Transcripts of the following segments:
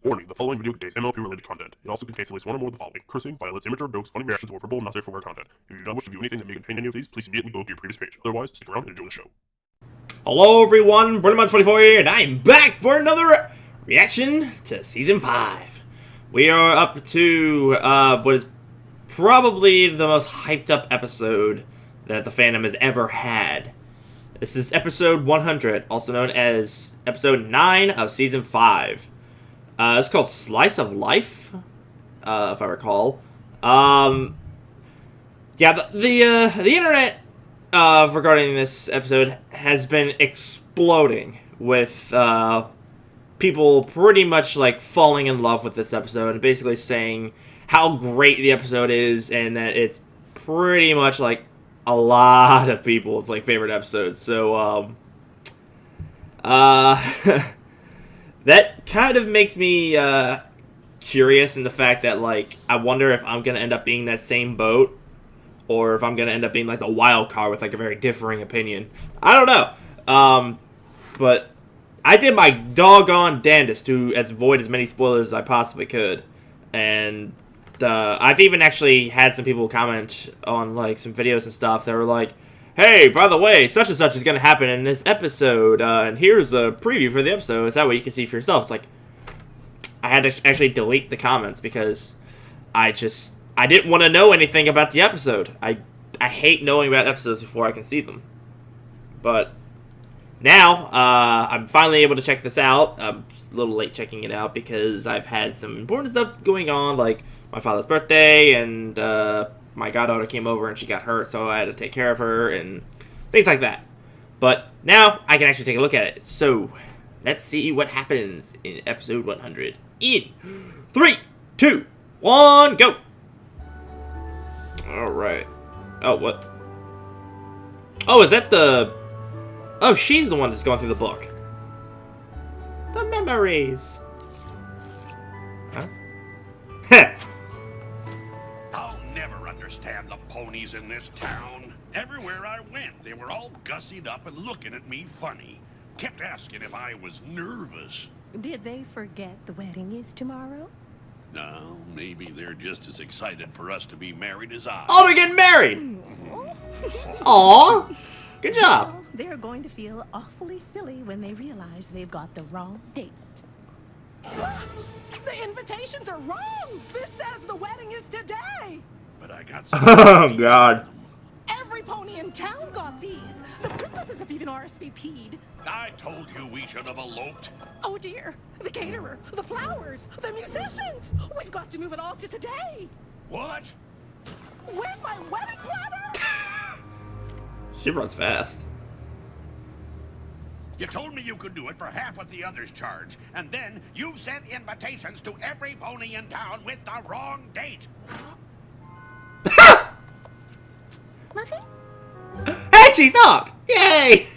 Warning, the following video contains MLP related content. It also contains at least one or more of the following: cursing, violence, immature jokes, funny reactions, or verbal not safe for work content. If you do not wish to view anything that may contain any of these, please immediately go to your previous page. Otherwise, stick around and enjoy the show. Hello everyone, BurnMonths24 here, and I'm back for another reaction to Season 5. We are up to what is probably the most hyped up episode that the fandom has ever had. This is episode 100, also known as episode 9 of Season 5. It's called Slice of Life, if I recall. Yeah, the internet regarding this episode has been exploding with people pretty much like falling in love with this episode and basically saying how great the episode is and that it's pretty much like a lot of people's like favorite episodes. So that kind of makes me curious in the fact that like I wonder if I'm gonna end up being that same boat, or if I'm gonna end up being like the wild card with like a very differing opinion. I don't know. But I did my doggone damnedest to avoid as many spoilers as I possibly could, and I've even actually had some people comment on like some videos and stuff that were like, hey, by the way, such and such is going to happen in this episode, and here's a preview for the episode, so that way you can see for yourself. It's like, I had to actually delete the comments because I didn't want to know anything about the episode. I hate knowing about episodes before I can see them. But now, I'm finally able to check this out. I'm a little late checking it out because I've had some important stuff going on, like my father's birthday, and my goddaughter came over and she got hurt, so I had to take care of her and things like that. But now I can actually take a look at it. So let's see what happens in episode 100 in 3, 2, 1, go. All right. Oh, what? Oh, is that the? Oh, she's the one that's going through the book. The memories. Huh? Heh. I'll never understand the ponies in this town. Everywhere I went, they were all gussied up and looking at me funny. Kept asking if I was nervous. Did they forget the wedding is tomorrow? No, maybe they're just as excited for us to be married as I. Oh, they're getting married! Aw! Good job! Well, they're going to feel awfully silly when they realize they've got the wrong date. The invitations are wrong! This says the wedding is today! But I got some. Oh, God. Every pony in town got these! The princesses have even RSVP'd. I told you we should have eloped. Oh dear! The caterer, the flowers, the musicians! We've got to move it all to today! What? Where's my wedding planner? She runs fast. You told me you could do it for half what the others charge, and then you sent invitations to every pony in town with the wrong date. Muffin? Hey, she talked! Yay!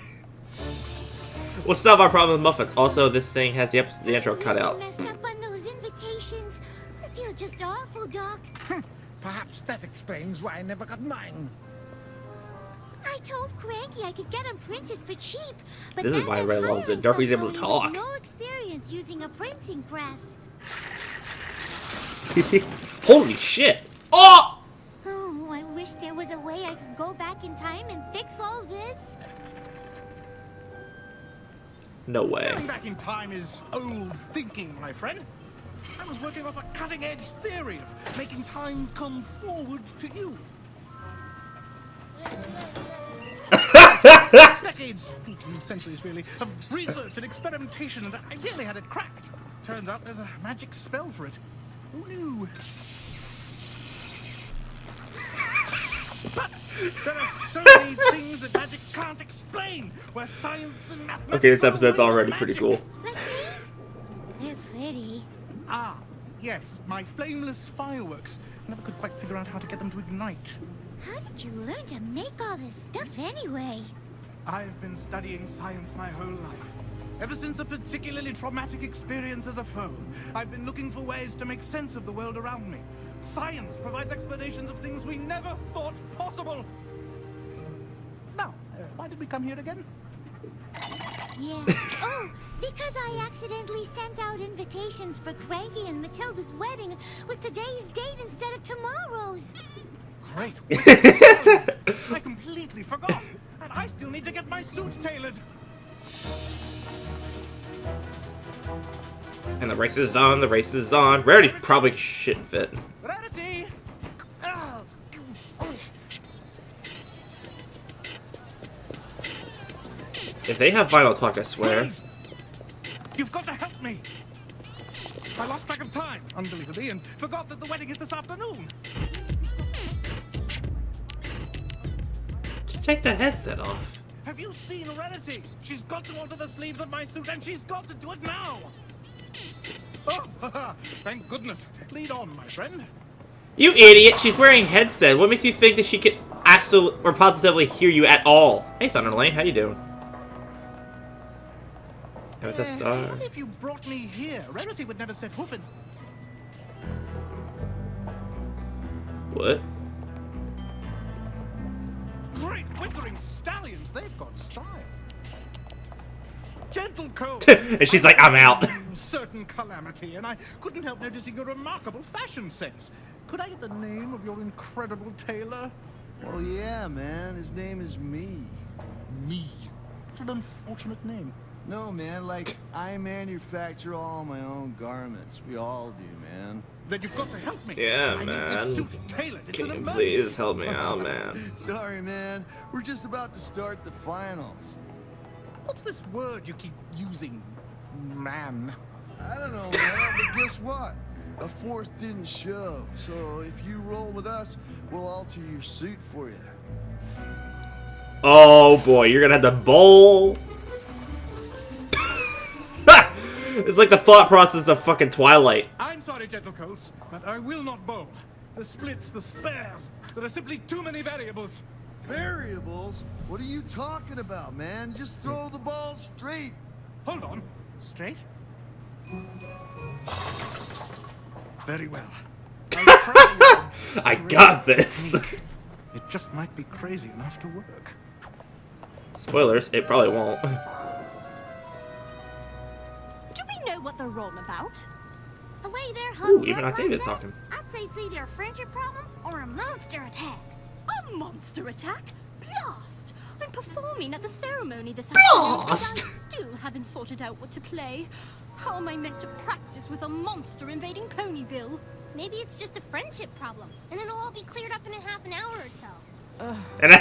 We'll solve our problem with muffins. Also, this thing has the intro cut out. Messed up on those invitations. I feel just awful, Doc. Perhaps that explains why I never got mine. I told Cranky I could get them printed for cheap, but This is why Ray loves it. Dorothy's able to talk. No experience using a printing press. Holy shit! Oh! Oh, I wish there was a way I could go back in time and fix all this. No way. Going back in time is old thinking, my friend. I was working off a cutting-edge theory of making time come forward to you. Decades, centuries really, of research and experimentation, and I really had it cracked. Turns out there's a magic spell for it. Who knew? But there are so many things that magic can't explain, where science and mathematics. Okay, this episode's already pretty cool. Like these? They're pretty. Ah, yes, my flameless fireworks. Never could quite figure out how to get them to ignite. How did you learn to make all this stuff anyway? I've been studying science my whole life. Ever since a particularly traumatic experience as a foe, I've been looking for ways to make sense of the world around me. Science provides explanations of things we never thought possible. Now, why did we come here again? Yeah. Oh, Because I accidentally sent out invitations for Cranky and Matilda's wedding with today's date instead of tomorrow's. Great. I completely forgot. And I still need to get my suit tailored. And the race is on, the race is on. Rarity's probably shitting fit. Rarity! Oh. If they have Vinyl Talk, I swear. Please. You've got to help me. I lost track of time, unbelievably, and forgot that the wedding is this afternoon. Just take the headset off. Have you seen Rarity? She's got to alter the sleeves of my suit, and she's got to do it now. Oh, thank goodness. Lead on, my friend. You idiot! She's wearing a headset. What makes you think that she could absolutely or positively hear you at all? Hey, Thunderlane, how you doing? With a star. What if you brought me here? Rarity would never set hoof in. What? Great wickering stallions, they've got style. Gentle cold. And she's like, I'm out. Certain calamity, and I couldn't help noticing your remarkable fashion sense. Could I get the name of your incredible tailor? Well, yeah, man. His name is Me. Me. What an unfortunate name. No, man, like, I manufacture all my own garments. We all do, man. Then you've got to help me. Yeah, I man. need this suit tailored. It's Can an you emergency. please help me out, man? Sorry, man. We're just about to start the finals. What's this word you keep using, man? I don't know, man, but guess what? A fourth didn't show, so if you roll with us, we'll alter your suit for you. Oh boy, you're gonna have to bowl. It's like the thought process of fucking Twilight. I'm sorry, Gentle Colts, but I will not bowl. The splits, the spares, there are simply too many variables. Variables? What are you talking about, man? Just throw the ball straight. Hold on. Straight? Very well. I'll try I got this. It just might be crazy enough to work. Spoilers, it probably won't. Do we know what they're on about? The way they're Ooh, hung even up Octavia's like that, talking. I'd say it's either a friendship problem or a monster attack. A monster attack? Blast! I'm performing at the ceremony this Blast! afternoon, and I still haven't sorted out what to play. How am I meant to practice with a monster invading Ponyville? Maybe it's just a friendship problem, and it'll all be cleared up in a half an hour or so. And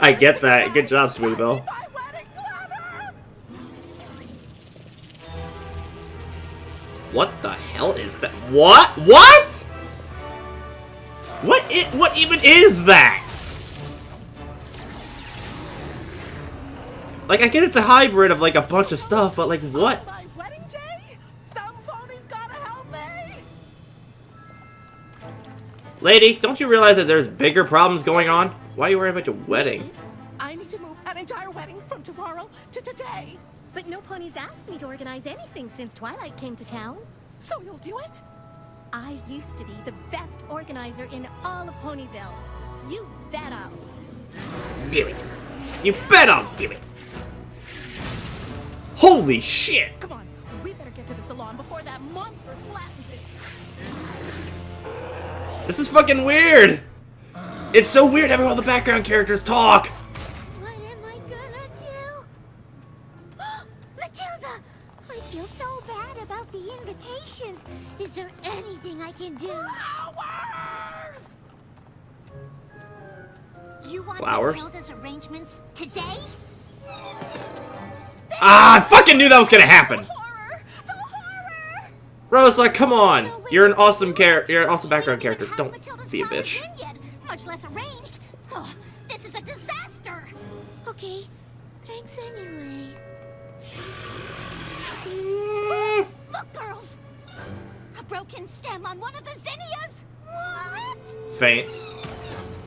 I get that. Good job, Sweetie Belle. My wedding planner! What the hell is that? What? What? What even is that? Like, I get it's a hybrid of like a bunch of stuff, but like what? My wedding day? Some pony's gotta help me! Lady, don't you realize that there's bigger problems going on? Why are you worried about your wedding? I need to move an entire wedding from tomorrow to today. But no pony's asked me to organize anything since Twilight came to town. So you'll do it? I used to be the best organizer in all of Ponyville. You bet I'll. Do it. You bet I'll do it. Holy shit! Come on, we better get to the salon before that monster flattens it. This is fucking weird! It's so weird having all the background characters talk! What am I gonna do? Matilda! I feel so bad about the invitations. Is there anything I can do? Flowers! You want Flowers? Matilda's arrangements today? Ah, I fucking knew that was gonna happen! Horror! The horror! Rose, like, come on! No way You're an to awesome do character. it. You're an awesome background We don't character. even Don't have Matilda's be a flowers bitch. in yet, much less arranged. Oh, this is a disaster. Okay, thanks anyway. Look, girls! A broken stem on one of the zinnias! What? Faints.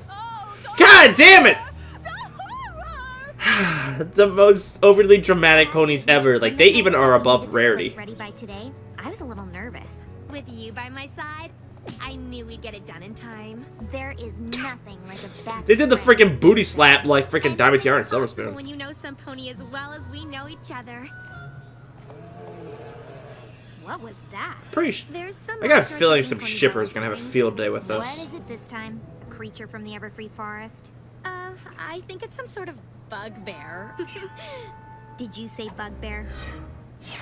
Oh, the God damn it! The horror! The most overly dramatic ponies ever. Like, they even are above rarity. Ready by today? I was a little nervous. With you by my side, I knew we'd get it done in time. There is nothing like a best They did the friend. freaking booty slap like freaking Diamond Tiara and Silver Possible Spoon. when you know some pony as well as we know each other. What was that? There's some I got a monster feeling hiding some pony shippers bells gonna have a something. field day with What this. is it this time? A creature from the Everfree Forest? I think it's some sort of bugbear. Did you say bugbear?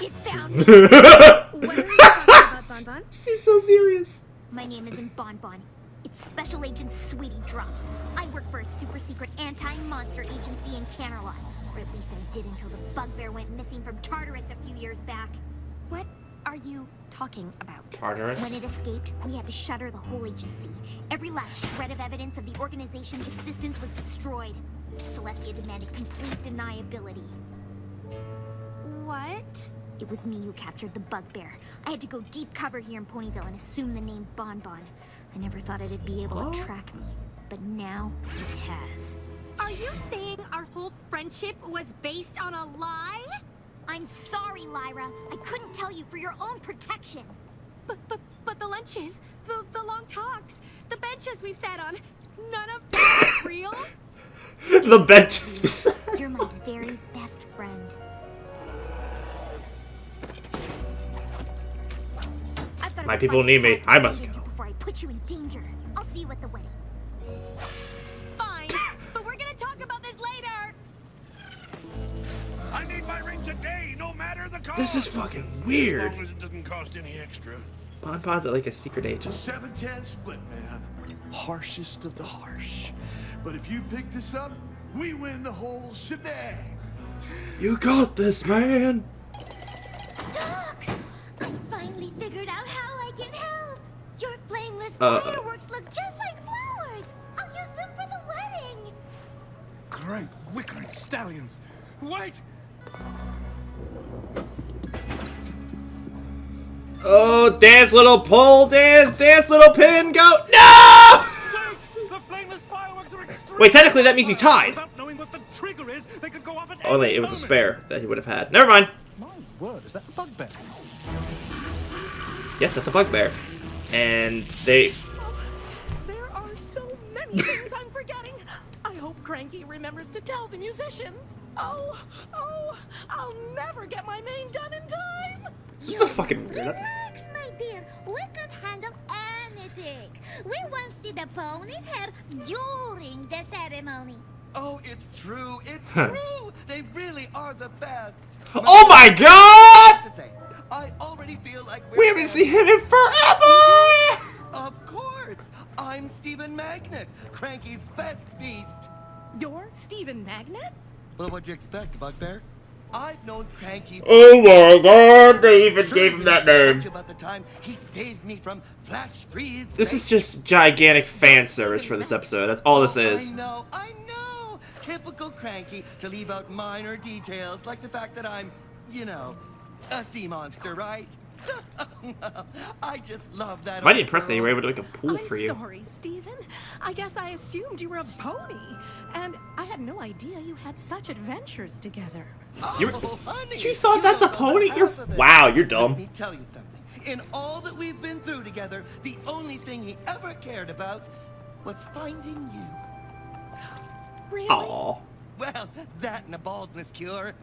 It found me. What are you talking about, Bonbon? She's so serious. My name isn't Bonbon. It's Special Agent Sweetie Drops. I work for a super secret anti-monster agency in Canterlot. Or at least I did until the bugbear went missing from Tartarus a few years back. What are you talking about? Tartarus? When it escaped, we had to shutter the whole agency. Every last shred of evidence of the organization's existence was destroyed. Celestia demanded complete deniability. What? It was me who captured the bugbear. I had to go deep cover here in Ponyville and assume the name Bonbon. I never thought it'd be able to track me, but now it has. Are you saying our whole friendship was based on a lie? I'm sorry, Lyra. I couldn't tell you for your own protection. But the lunches, the long talks, the benches we've sat on, none of them are real? The benches beside. You're my very best friend. I've gotta My go people find need me. Fanart I must Used go. before I put you in danger. I'll see you at the wedding. Fine, but we're gonna talk about this later. I need my ring today, no matter the cost. This is fucking As weird. long as it doesn't cost any extra. Bonbon's like a secret agent. 7-10 split, man. Harshest of the harsh. But if you pick this up, we win the whole shebang. You got this, man. Doc! I finally figured out how I can help. Your flameless Uh-oh. fireworks look just like flowers. I'll use them for the wedding. Great wickering stallions. Wait! Oh, dance, little pole, dance, little pin, go. No! Wait! The flameless fireworks are extremely Wait, technically that means you tied. Without knowing what the trigger is, they could go off at Oh, wait, any it was a moment. spare that he would have had. Never mind. My word, is that a bugbear? Yes, that's a bugbear. And they... There are so many things I'm forgetting. I hope Cranky remembers to tell the musicians. Oh, I'll never get my main done in time. This is a fucking weird episode. Relax, my dear. We can handle anything. We once did the pony's hair during the ceremony. Oh, it's true. It's true. They really are the best. Oh my god! To say, I already feel like We haven't seen him in forever! Of course. I'm Stephen Magnet, Cranky's best beast. You're Stephen Magnet? Well, what'd you expect, Bugbear? I've known Cranky. Oh my god, they even gave him that name. Told you about the time he saved me from Flash Freeze. This is just gigantic fan service for this episode. That's all this is. I know. Typical Cranky to leave out minor details, like the fact that I'm, you know, a sea monster, right? I just love that. Mighty old impressed that you girl. were able to make a pool I'm for you. sorry, Stephen. I guess I assumed you were a pony. And I had no idea you had such adventures together. You, Oh, honey, you thought that's a know pony? the You're half of it. wow, you're Let dumb. me tell you something. In all that we've been through together, the only thing he ever cared about was finding you. Really? Aww. Well, that and a baldness cure.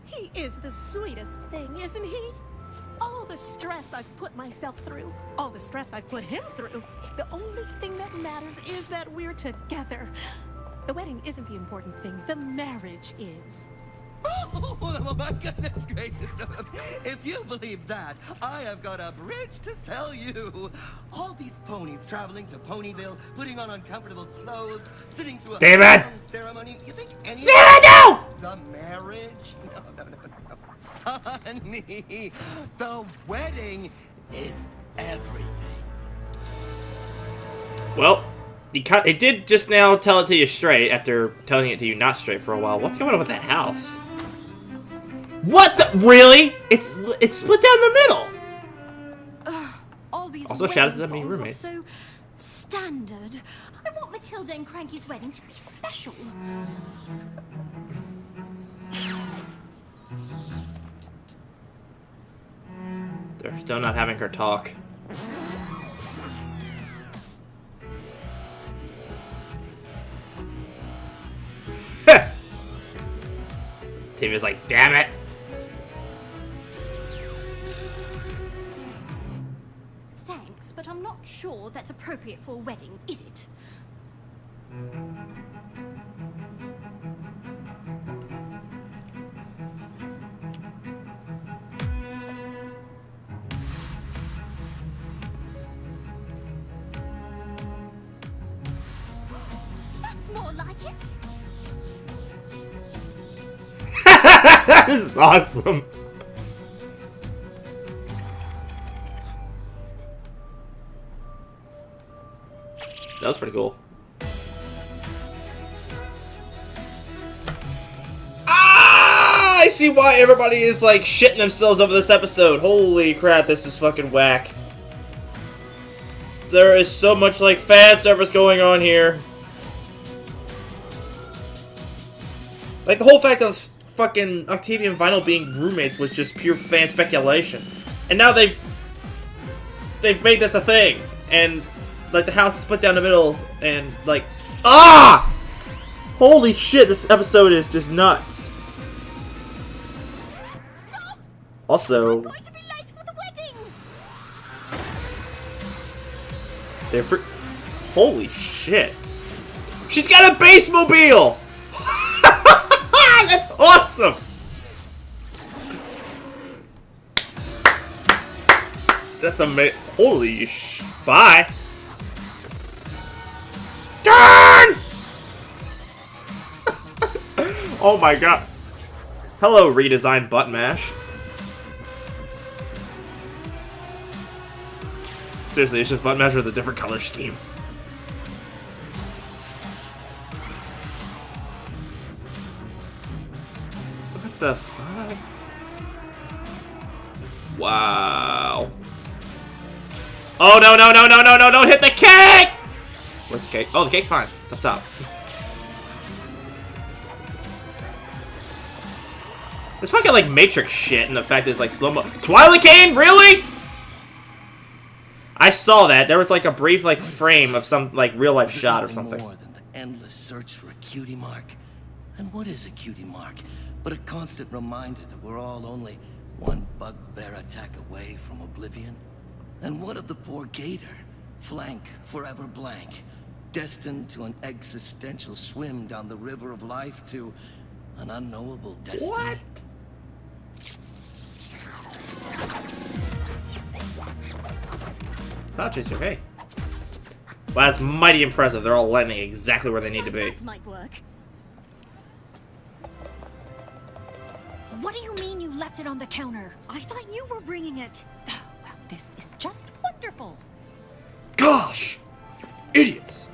He is the sweetest thing, isn't he? All the stress I've put myself through, all the stress I've put him through, the only thing that matters is that we're together. The wedding isn't the important thing, the marriage is. Oh, my goodness gracious. If you believe that, I have got a bridge to sell you. All these ponies traveling to Ponyville, putting on uncomfortable clothes, sitting through Steven! a long ceremony. You think any of No! the marriage? No. Honey, the wedding is everything. Well, he did just now tell it to you straight after telling it to you not straight for a while. What's going on with that house? What the? Really? It's split down the middle. All these Also, shout out to the wedding many songs are roommates. so standard. I want Matilda and Cranky's wedding to be special. They're still not having her talk. Octavia's like, damn it. Thanks, but I'm not sure that's appropriate for a wedding, is it? That's more like it. This is awesome. That was pretty cool. Ah! I see why everybody is like shitting themselves over this episode. Holy crap, this is fucking whack. There is so much like fan service going on here. Like the whole fact of fucking Octavia and Vinyl being roommates was just pure fan speculation. And now they've made this a thing. And like the house is split down the middle and like ah! Holy shit, this episode is just nuts. Stop! Also, I'm going to be late for the wedding. holy shit. She's got a base mobile! That's awesome! That's amazing. Holy bye. Darn! Oh my god. Hello, redesigned butt mash. Seriously, it's just butt mash with a different color scheme. What the fuck? Wow. Oh no no no no no no! Don't hit the cake! Where's the cake? Oh, the cake's fine. It's up top. It's fucking like Matrix shit, and the fact that it's like slow mo. Twilight Cane, really? I saw that. There was like a brief like frame of some like real life shot or something. More than the endless search for a cutie mark. And what is a cutie mark but a constant reminder that we're all only one bugbear attack away from oblivion? And what of the poor gator, flank forever blank, destined to an existential swim down the river of life to an unknowable destiny? What? Cloud Chaser, hey. Well, that's mighty impressive. They're all landing exactly where they need to be. That might work. What do you mean you left it on the counter? I thought you were bringing it. Oh, well, this is just wonderful. Gosh! Idiots!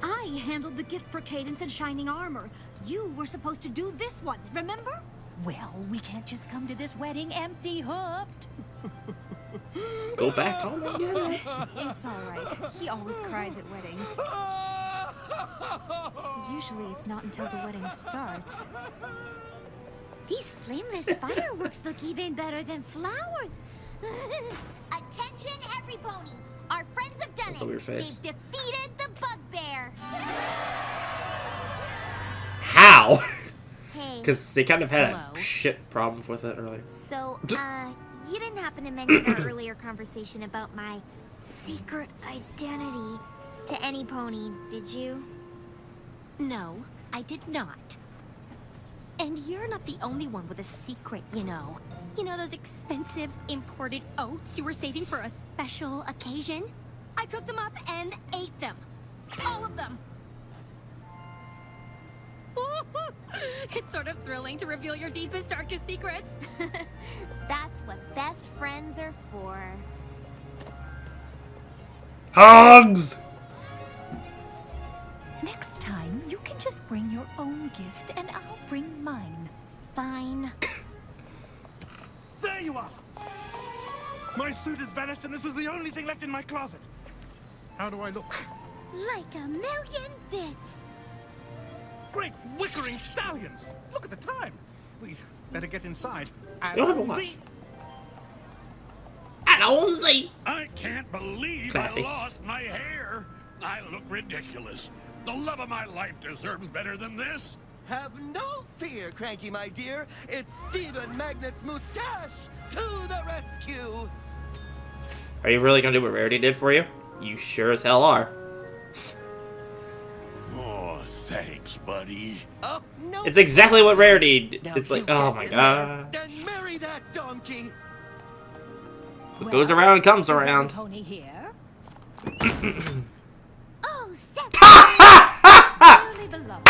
I handled the gift for Cadence and Shining Armor. You were supposed to do this one, remember? Well, we can't just come to this wedding empty-hoofed. Go back home and get it. It's all right. He always cries at weddings. Usually it's not until the wedding starts. These flameless fireworks look even better than flowers. Attention, every pony! Our friends have done That's a it. weird face. They've defeated the bugbear. How? Hey. Because they kind of had Hello? a shit problem with it earlier. So, you didn't happen to mention our earlier conversation about my secret identity to any pony, did you? No, I did not. And you're not the only one with a secret, you know. You know those expensive imported oats you were saving for a special occasion? I cooked them up and ate them. All of them. It's sort of thrilling to reveal your deepest, darkest secrets. That's what best friends are for. Hugs! Next time, you can just bring your own gift, and I'll bring mine. Fine. There you are! My suit has vanished and this was the only thing left in my closet. How do I look? Like a million bits. Great wickering stallions! Look at the time! We'd better get inside. And You don't have a watch. see. Alonzi! I can't believe Classy. I lost my hair. I look ridiculous. The love of my life deserves better than this. Have no fear, Cranky, my dear. It's Steven Magnet's mustache to the rescue. Are you really gonna do what Rarity did for you? You sure as hell are. Oh, thanks, buddy. Oh, no. It's exactly what Rarity. Now It's like, you oh get my in god. there, then marry that donkey. What goes around comes Is every around. pony here? Oh, Seth! Dearly beloved,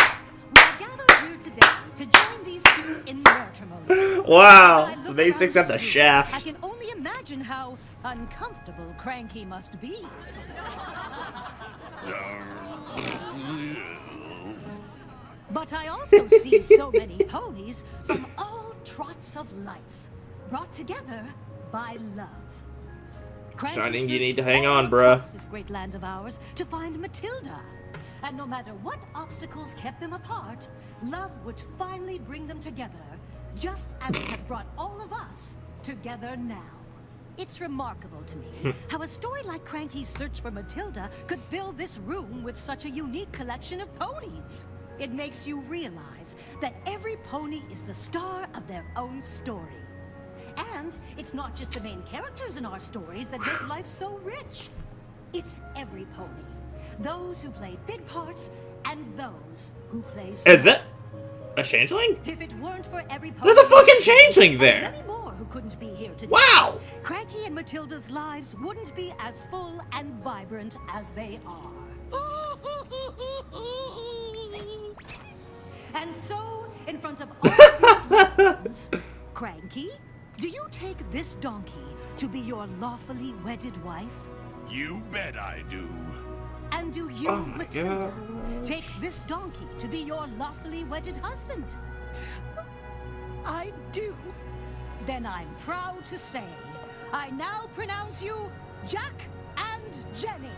we are gathered here today to join these two in matrimony. Wow, As I look they around accept the this room, shaft. I can only imagine how uncomfortable Cranky must be. But I also see so many ponies from all trots of life, brought together by love. Cranky Shining, you searched need to hang all on, bruh. across this great land of ours to find Matilda. And no matter what obstacles kept them apart, love would finally bring them together, just as it has brought all of us together now. It's remarkable to me how a story like Cranky's search for Matilda could fill this room with such a unique collection of ponies. It makes you realize that every pony is the star of their own story. And it's not just the main characters in our stories that make life so rich. It's every pony. Those who play big parts and those who play small. Is it a changeling? If it weren't for every pony, There's a fucking changeling and there. many more who couldn't be here today. Wow. Cranky and Matilda's lives wouldn't be as full and vibrant as they are. And so, in front of all these loved ones, Cranky, do you take this donkey to be your lawfully wedded wife? You bet I do. And do you, Oh my Matilda, take this donkey to be your lawfully wedded husband? I do. Then I'm proud to say, I now pronounce you Jack and Jenny.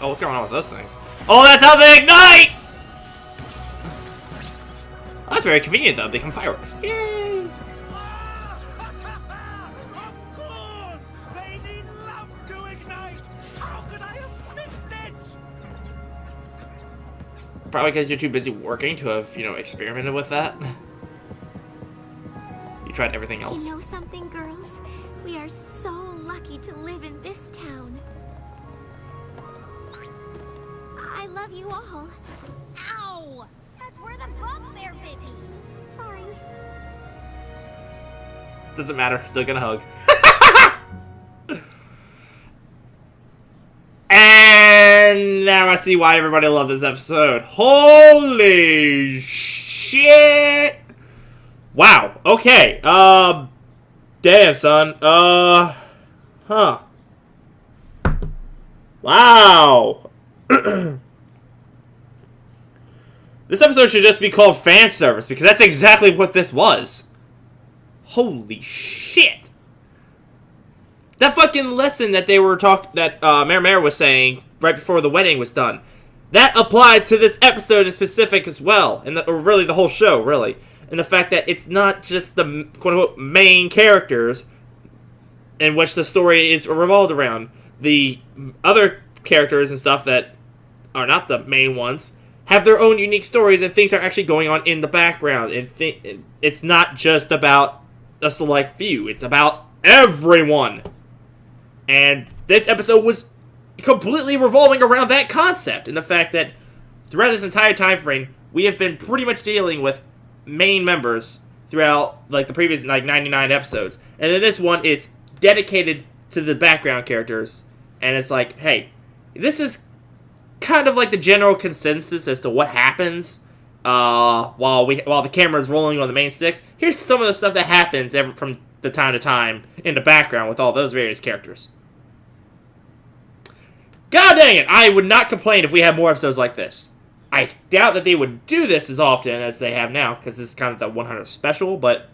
Oh, what's going on with those things? Oh, that's how they ignite! Oh, that's very convenient, though. They become fireworks. Yay! Of course! They need love to ignite! How could I have missed it? Probably because you're too busy working to have, experimented with that. You tried everything else. You know something, girls? We are so lucky to live in this town. I love you all. Ow! That's where the bugbear bit me. Sorry. Doesn't matter. Still gonna hug. And now I see why everybody loved this episode. Holy shit! Wow. Okay. Damn, son. Huh. Wow. This episode should just be called fan service because that's exactly what this was. Holy shit. That fucking lesson that they were that Mare was saying right before the wedding was done, that applied to this episode in specific as well, and or really the whole show, really. And the fact that it's not just the quote-unquote main characters in which the story is revolved around. The other characters and stuff that are not the main ones have their own unique stories and things are actually going on in the background. And it's not just about a select few. It's about everyone. And this episode was completely revolving around that concept and the fact that throughout this entire time frame, we have been pretty much dealing with main members throughout like the previous 99 episodes. And then this one is dedicated to the background characters. And it's like, hey, this is kind of like the general consensus as to what happens while the camera is rolling on the main six. Here's some of the stuff that happens from the time to time in the background with all those various characters. God dang it! I would not complain if we had more episodes like this. I doubt that they would do this as often as they have now, because this is kind of the 100th special, but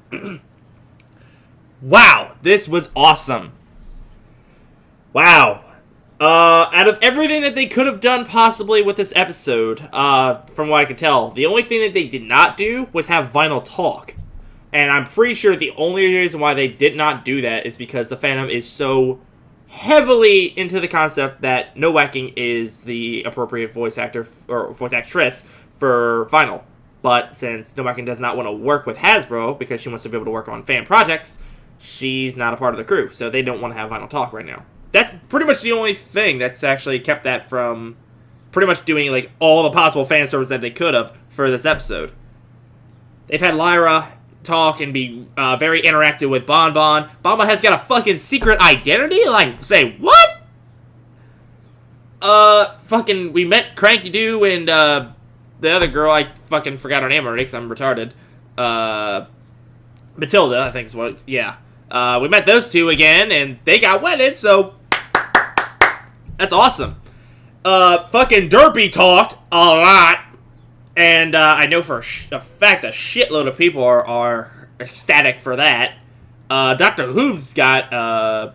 wow, this was awesome. Wow. Out of everything that they could have done possibly with this episode, from what I could tell, the only thing that they did not do was have Vinyl talk. And I'm pretty sure the only reason why they did not do that is because the fandom is so heavily into the concept that No Whacking is the appropriate voice actor or voice actress for Vinyl. But since No Whacking does not want to work with Hasbro because she wants to be able to work on fan projects, she's not a part of the crew. So they don't want to have Vinyl talk right now. That's pretty much the only thing that's actually kept that from pretty much doing like all the possible fan service that they could have for this episode. They've had Lyra talk and be very interactive with Bon Bon. Bon Bon has got a fucking secret identity? Like, say, what? Fucking, we met Cranky Doo and, the other girl, I fucking forgot her name already because I'm retarded. Matilda, I think is what, yeah. We met those two again, and they got wedded, so that's awesome. Fucking Derpy talked a lot. And I know for a fact a shitload of people are ecstatic for that. Dr. Who's got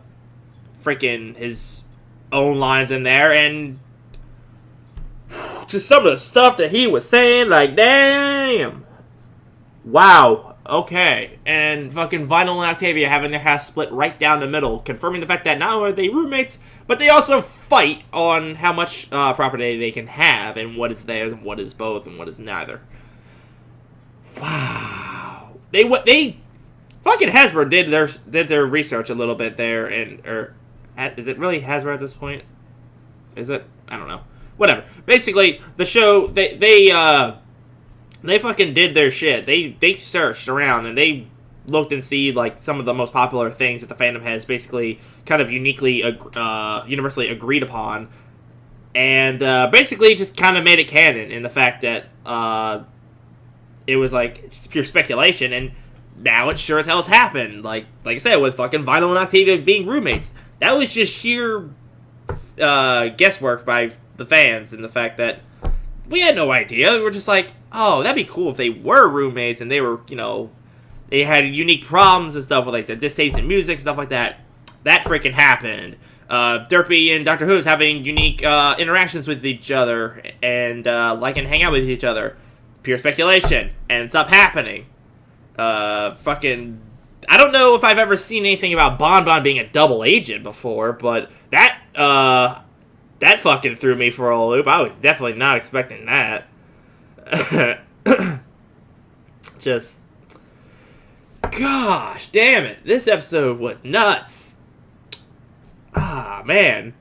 freaking his own lines in there, and just some of the stuff that he was saying, like, damn. Wow. Okay. And fucking Vinyl and Octavia having their house split right down the middle, confirming the fact that not only are they roommates, but they also fight on how much property they can have, and what is theirs, and what is both, and what is neither. Wow. They fucking Hasbro did their research a little bit there, and is it really Hasbro at this point? Is it? I don't know. Whatever. Basically, the show they fucking did their shit. They searched around and they looked and see like some of the most popular things that the fandom has basically kind of uniquely universally agreed upon, and basically just kind of made it canon in the fact that it was like it's pure speculation, and now it sure as hell has happened. Like I said, with fucking Vinyl and Octavia being roommates, that was just sheer guesswork by the fans, and the fact that we had no idea. We were just like, oh, that'd be cool if they were roommates and they were, you know, they had unique problems and stuff with like the distaste in music and stuff like that. That freaking happened. Derpy and Dr. Who's having unique interactions with each other and like and hang out with each other. Pure speculation. And it's up happening. Fucking, I don't know if I've ever seen anything about Bon Bon being a double agent before, but that fucking threw me for a loop. I was definitely not expecting that. Just, gosh damn it, this episode was nuts. Ah, man,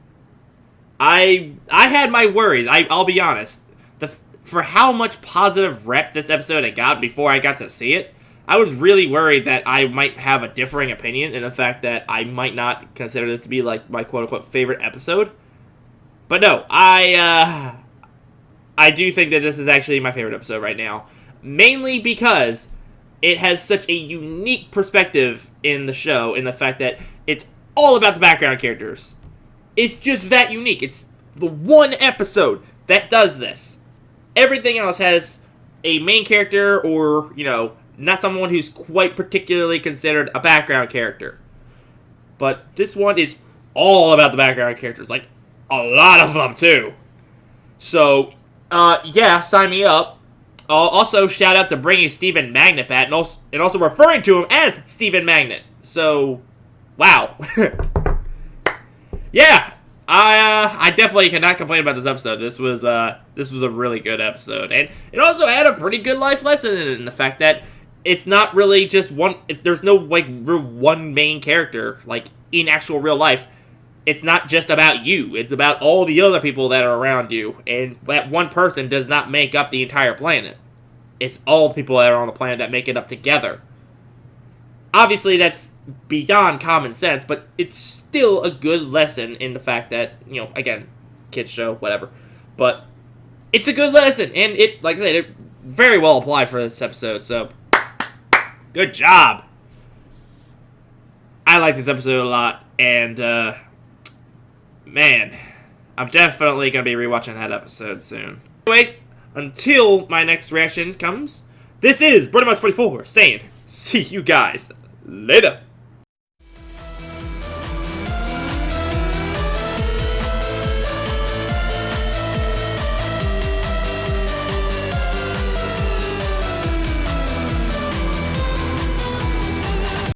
I had my worries. I'll be honest. For how much positive rep this episode had got before I got to see it, I was really worried that I might have a differing opinion, and the fact that I might not consider this to be like my quote unquote favorite episode. But no, I do think that this is actually my favorite episode right now. Mainly because it has such a unique perspective in the show, in the fact that it's all about the background characters. It's just that unique. It's the one episode that does this. Everything else has a main character or, you know, not someone who's quite particularly considered a background character. But this one is all about the background characters. Like, a lot of them, too. So, yeah, sign me up. Also, shout out to bringing Stephen Magnet back, and also referring to him as Stephen Magnet. So, wow. Yeah, I definitely cannot complain about this episode. This was a really good episode, and it also had a pretty good life lesson in it, in the fact that it's not really just one. There's no like one main character like in actual real life. It's not just about you. It's about all the other people that are around you. And that one person does not make up the entire planet. It's all the people that are on the planet that make it up together. Obviously, that's beyond common sense, but it's still a good lesson in the fact that, you know, again, kids show, whatever. But it's a good lesson. And it, like I said, it very well applied for this episode. So, good job. I like this episode a lot. And, man, I'm definitely going to be rewatching that episode soon. Anyways, until my next reaction comes, this is Brother Mouse 44 saying, see you guys later.